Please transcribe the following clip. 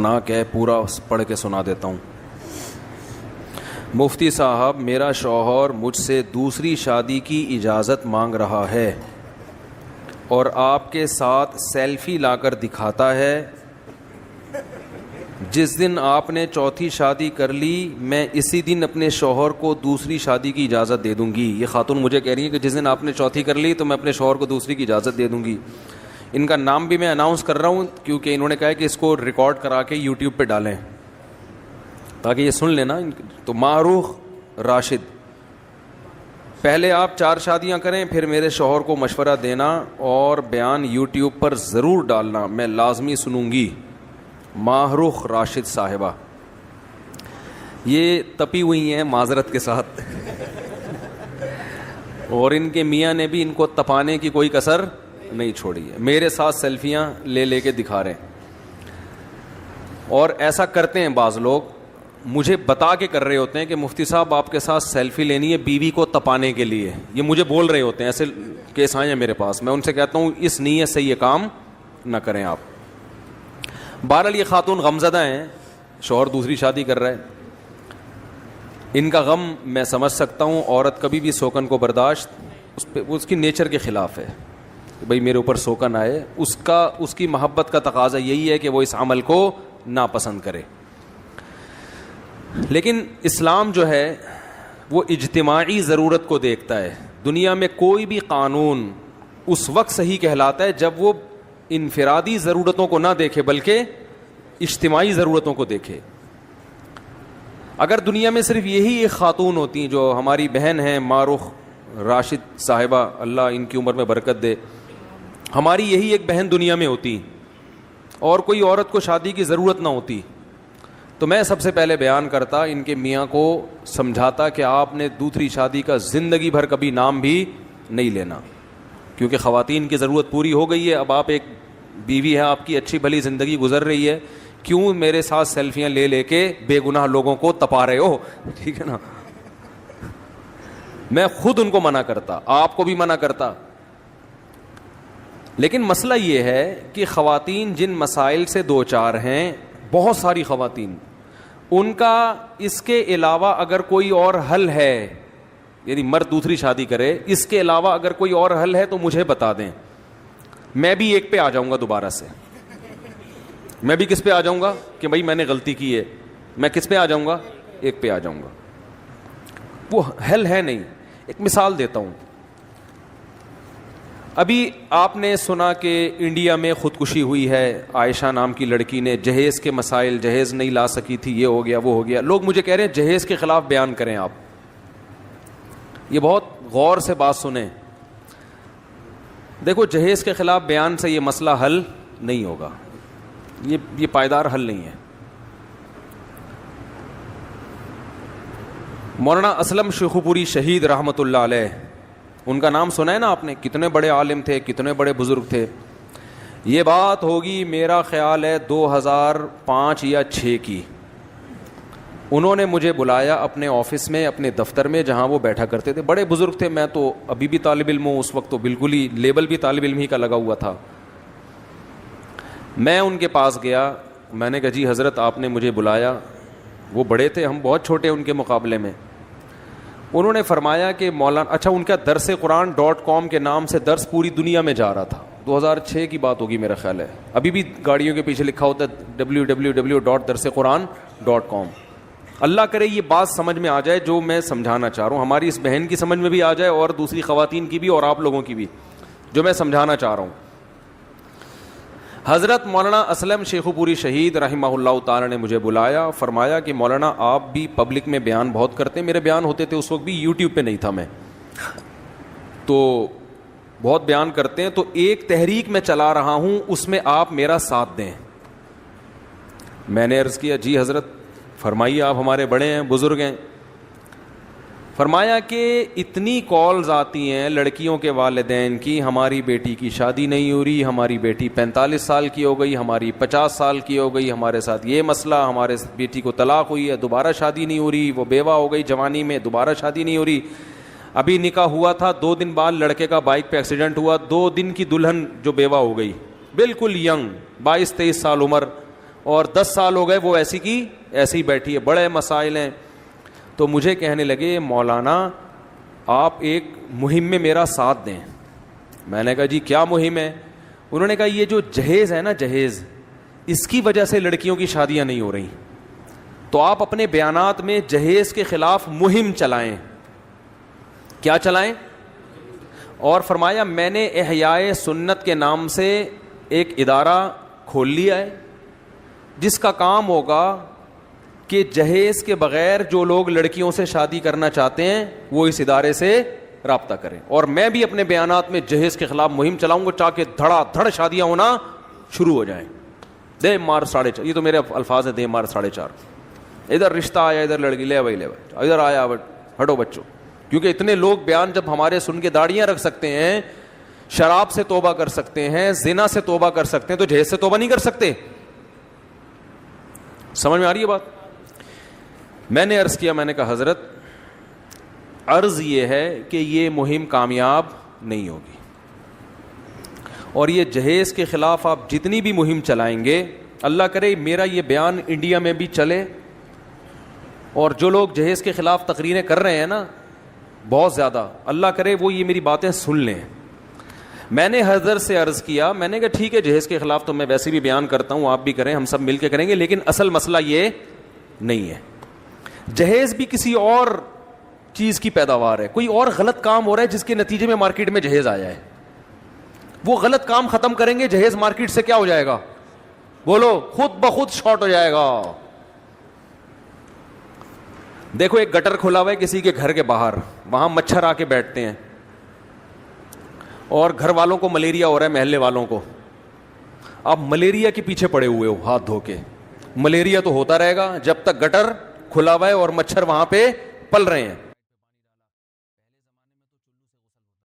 خطرناک ہے, پورا پڑھ کے سنا دیتا ہوں. مفتی صاحب, میرا شوہر مجھ سے دوسری شادی کی اجازت مانگ رہا ہے اور آپ کے ساتھ سیلفی لا کر دکھاتا ہے. جس دن آپ نے چوتھی شادی کر لی, میں اسی دن اپنے شوہر کو دوسری شادی کی اجازت دے دوں گی. یہ خاتون مجھے کہہ رہی ہے کہ جس دن آپ نے چوتھی کر لی تو میں اپنے شوہر کو دوسری کی اجازت دے دوں گی. ان کا نام بھی میں اناؤنس کر رہا ہوں کیونکہ انہوں نے کہا کہ اس کو ریکارڈ کرا کے یوٹیوب پہ ڈالیں تاکہ یہ سن لینا. تو معروف راشد, پہلے آپ 4 شادیاں کریں, پھر میرے شوہر کو مشورہ دینا اور بیان یوٹیوب پر ضرور ڈالنا, میں لازمی سنوں گی. معروف راشد صاحبہ, یہ تپی ہوئی ہیں معذرت کے ساتھ اور ان کے میاں نے بھی ان کو تپانے کی کوئی کسر نہیں چھوڑی ہے. میرے ساتھ سیلفیاں لے کے دکھا رہے ہیں اور ایسا کرتے ہیں بعض لوگ, مجھے بتا کے کر رہے ہوتے ہیں کہ مفتی صاحب آپ کے ساتھ سیلفی لینی ہے بیوی کو تپانے کے لیے. یہ مجھے بول رہے ہوتے ہیں, ایسے کیس آئے ہیں میرے پاس. میں ان سے کہتا ہوں اس نیت سے یہ کام نہ کریں آپ. بہرحال یہ خاتون غمزدہ ہیں, شوہر دوسری شادی کر رہا ہے. ان کا غم میں سمجھ سکتا ہوں. عورت کبھی بھی سوکن کو برداشت اس کی نیچر کے خلاف ہے. بھئی میرے اوپر سوکن آئے, اس کی محبت کا تقاضا یہی ہے کہ وہ اس عمل کو ناپسند کرے. لیکن اسلام جو ہے وہ اجتماعی ضرورت کو دیکھتا ہے. دنیا میں کوئی بھی قانون اس وقت صحیح کہلاتا ہے جب وہ انفرادی ضرورتوں کو نہ دیکھے بلکہ اجتماعی ضرورتوں کو دیکھے. اگر دنیا میں صرف یہی ایک خاتون ہوتی جو ہماری بہن ہیں معروف راشد صاحبہ, اللہ ان کی عمر میں برکت دے, ہماری یہی ایک بہن دنیا میں ہوتی اور کوئی عورت کو شادی کی ضرورت نہ ہوتی, تو میں سب سے پہلے بیان کرتا, ان کے میاں کو سمجھاتا کہ آپ نے دوسری شادی کا زندگی بھر کبھی نام بھی نہیں لینا, کیونکہ خواتین کی ضرورت پوری ہو گئی ہے. اب آپ ایک بیوی ہے, آپ کی اچھی بھلی زندگی گزر رہی ہے, کیوں میرے ساتھ سیلفیاں لے کے بے گناہ لوگوں کو تپا رہے ہو؟ ٹھیک ہے نا. میں خود ان کو منع کرتا, آپ کو بھی منع کرتا. لیکن مسئلہ یہ ہے کہ خواتین جن مسائل سے دو چار ہیں, بہت ساری خواتین, ان کا اس کے علاوہ اگر کوئی اور حل ہے, یعنی مرد دوسری شادی کرے, اس کے علاوہ اگر کوئی اور حل ہے تو مجھے بتا دیں. میں بھی ایک پہ آ جاؤں گا دوبارہ سے. میں بھی کس پہ آ جاؤں گا کہ بھائی میں نے غلطی کی ہے, میں کس پہ آ جاؤں گا؟ ایک پہ آ جاؤں گا. وہ حل ہے نہیں. ایک مثال دیتا ہوں. ابھی آپ نے سنا کہ انڈیا میں خودکشی ہوئی ہے, عائشہ نام کی لڑکی نے, جہیز کے مسائل, جہیز نہیں لا سکی تھی, یہ ہو گیا وہ ہو گیا. لوگ مجھے کہہ رہے ہیں جہیز کے خلاف بیان کریں آپ. یہ بہت غور سے بات سنیں. دیکھو, جہیز کے خلاف بیان سے یہ مسئلہ حل نہیں ہوگا, یہ پائیدار حل نہیں ہے. مولانا اسلم شیخو پوری شہید رحمۃ اللہ علیہ, ان کا نام سنا ہے نا آپ نے, کتنے بڑے عالم تھے, کتنے بڑے بزرگ تھے. یہ بات ہوگی میرا خیال ہے 2005 یا 6 کی. انہوں نے مجھے بلایا اپنے آفس میں, اپنے دفتر میں, جہاں وہ بیٹھا کرتے تھے. بڑے بزرگ تھے, میں تو ابھی بھی طالب علم ہوں, اس وقت تو بالکل ہی لیبل بھی طالب علم ہی کا لگا ہوا تھا. میں ان کے پاس گیا, میں نے کہا جی حضرت آپ نے مجھے بلایا. وہ بڑے تھے, ہم بہت چھوٹے ان کے مقابلے میں. انہوں نے فرمایا کہ مولانا, اچھا ان کا درس قرآن .com کے نام سے درس پوری دنیا میں جا رہا تھا. 2006 کی بات ہوگی میرا خیال ہے. ابھی بھی گاڑیوں کے پیچھے لکھا ہوتا ہے www.darsequran.com. اللہ کرے یہ بات سمجھ میں آ جائے جو میں سمجھانا چاہ رہا ہوں, ہماری اس بہن کی سمجھ میں بھی آ جائے اور دوسری خواتین کی بھی اور آپ لوگوں کی بھی, جو میں سمجھانا چاہ رہا ہوں. حضرت مولانا اسلم شیخو پوری شہید رحمہ اللہ تعالی نے مجھے بلایا, فرمایا کہ مولانا آپ بھی پبلک میں بیان بہت کرتے ہیں. میرے بیان ہوتے تھے اس وقت بھی, یوٹیوب پہ نہیں تھا میں, تو بہت بیان کرتے ہیں, تو ایک تحریک میں چلا رہا ہوں, اس میں آپ میرا ساتھ دیں. میں نے عرض کیا جی حضرت فرمائیے, آپ ہمارے بڑے ہیں, بزرگ ہیں. فرمایا کہ اتنی کالز آتی ہیں لڑکیوں کے والدین کی, ہماری بیٹی کی شادی نہیں ہو رہی, ہماری بیٹی 45 سال کی ہو گئی, ہماری 50 سال کی ہو گئی, ہمارے ساتھ یہ مسئلہ, ہمارے بیٹی کو طلاق ہوئی ہے, دوبارہ شادی نہیں ہو رہی, وہ بیوہ ہو گئی جوانی میں, دوبارہ شادی نہیں ہو رہی. ابھی نکاح ہوا تھا, 2 دن بعد لڑکے کا بائک پہ ایکسیڈنٹ ہوا, 2 دن کی دلہن جو بیوہ ہو گئی, بالکل ینگ, 22-23 سال عمر, اور 10 سال ہو گئے وہ ایسی کی ایسی ہی بیٹھی ہے, بڑے مسائل ہیں. تو مجھے کہنے لگے مولانا آپ ایک مہم میں میرا ساتھ دیں. میں نے کہا جی کیا مہم ہے؟ انہوں نے کہا یہ جو جہیز ہے نا, جہیز, اس کی وجہ سے لڑکیوں کی شادیاں نہیں ہو رہی, تو آپ اپنے بیانات میں جہیز کے خلاف مہم چلائیں. کیا چلائیں؟ اور فرمایا میں نے احیاء سنت کے نام سے ایک ادارہ کھول لیا ہے جس کا کام ہوگا کہ جہیز کے بغیر جو لوگ لڑکیوں سے شادی کرنا چاہتے ہیں وہ اس ادارے سے رابطہ کریں. اور میں بھی اپنے بیانات میں جہیز کے خلاف مہم چلاؤں گا تاکہ دھڑا دھڑ شادیاں ہونا شروع ہو جائیں. دے مار 4.5, یہ تو میرے الفاظ ہیں, دے مار 4.5. ادھر رشتہ آیا, ادھر لڑکی, لے بھائی لے بھائی, ادھر آیا ہٹو بچوں. کیونکہ اتنے لوگ بیان جب ہمارے سن کے داڑیاں رکھ سکتے ہیں, شراب سے توبہ کر سکتے ہیں, زنا سے توبہ کر سکتے ہیں, تو جہیز سے توبہ نہیں کر سکتے؟ سمجھ میں آ رہی ہے بات؟ میں نے عرض کیا, میں نے کہا حضرت عرض یہ ہے کہ یہ مہم کامیاب نہیں ہوگی, اور یہ جہیز کے خلاف آپ جتنی بھی مہم چلائیں گے, اللہ کرے میرا یہ بیان انڈیا میں بھی چلے, اور جو لوگ جہیز کے خلاف تقریریں کر رہے ہیں نا بہت زیادہ, اللہ کرے وہ یہ میری باتیں سن لیں. میں نے حضرت سے عرض کیا, میں نے کہا ٹھیک ہے جہیز کے خلاف تو میں ویسے بھی بیان کرتا ہوں, آپ بھی کریں, ہم سب مل کے کریں گے, لیکن اصل مسئلہ یہ نہیں ہے. جہیز بھی کسی اور چیز کی پیداوار ہے, کوئی اور غلط کام ہو رہا ہے جس کے نتیجے میں مارکیٹ میں جہیز آیا ہے. وہ غلط کام ختم کریں گے, جہیز مارکیٹ سے کیا ہو جائے گا؟ بولو, خود بخود شارٹ ہو جائے گا. دیکھو ایک گٹر کھلا ہوا ہے کسی کے گھر کے باہر, وہاں مچھر آ کے بیٹھتے ہیں, اور گھر والوں کو ملیریا ہو رہا ہے, محلے والوں کو. آپ ملیریا کے پیچھے پڑے ہوئے ہو ہاتھ دھو کے, ملیریا تو ہوتا رہے گا جب تک گٹر کھلا ہوا ہے اور مچھر وہاں پہ پل رہے ہیں.